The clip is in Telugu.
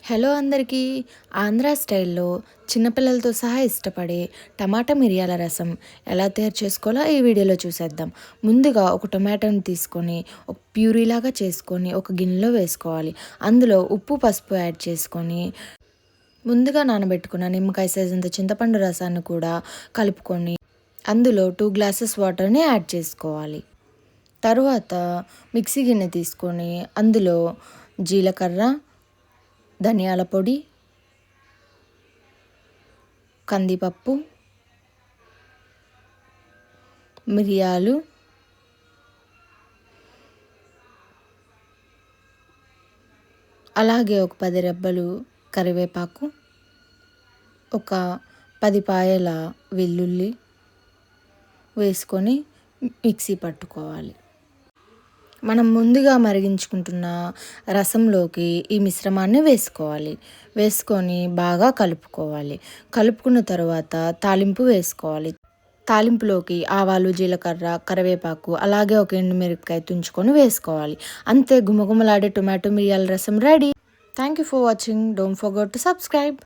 హలో అందరికీ! ఆంధ్ర స్టైల్‌లో చిన్నపిల్లలతో సహా ఇష్టపడే టమాటా మిరియాల రసం ఎలా తయారు చేసుకోవాలో ఈ వీడియోలో చూసేద్దాం. ముందుగా ఒక టొమాటోని తీసుకొని ఒక ప్యూరీలాగా చేసుకొని ఒక గిన్నెలో వేసుకోవాలి. అందులో ఉప్పు, పసుపు యాడ్ చేసుకొని ముందుగా నానబెట్టుకున్న నిమ్మకాయ సైజంత చింతపండు రసాన్ని కూడా కలుపుకొని అందులో 2 గ్లాసెస్ వాటర్‌ని యాడ్ చేసుకోవాలి. తరువాత మిక్సీ గిన్నె తీసుకొని అందులో జీలకర్ర, ధనియాల పొడి, కందిపప్పు, మిరియాలు, అలాగే ఒక 10 రెబ్బలు కరివేపాకు, ఒక 10 పాయల వెల్లుల్లి వేసుకొని మిక్సీ పట్టుకోవాలి. మనం ముందుగా మరిగించుకుంటున్న రసంలోకి ఈ మిశ్రమాన్ని వేసుకోవాలి. వేసుకొని బాగా కలుపుకోవాలి. కలుపుకున్న తర్వాత తాలింపు వేసుకోవాలి. తాలింపులోకి ఆవాలు, జీలకర్ర, కరివేపాకు అలాగే ఒక ఎండుమిరపకాయ తుంచుకొని వేసుకోవాలి. అంతే, గుమగుమలాడే టొమాటో మిరియాల రసం ready. Thank you for watching. Don't forget to subscribe.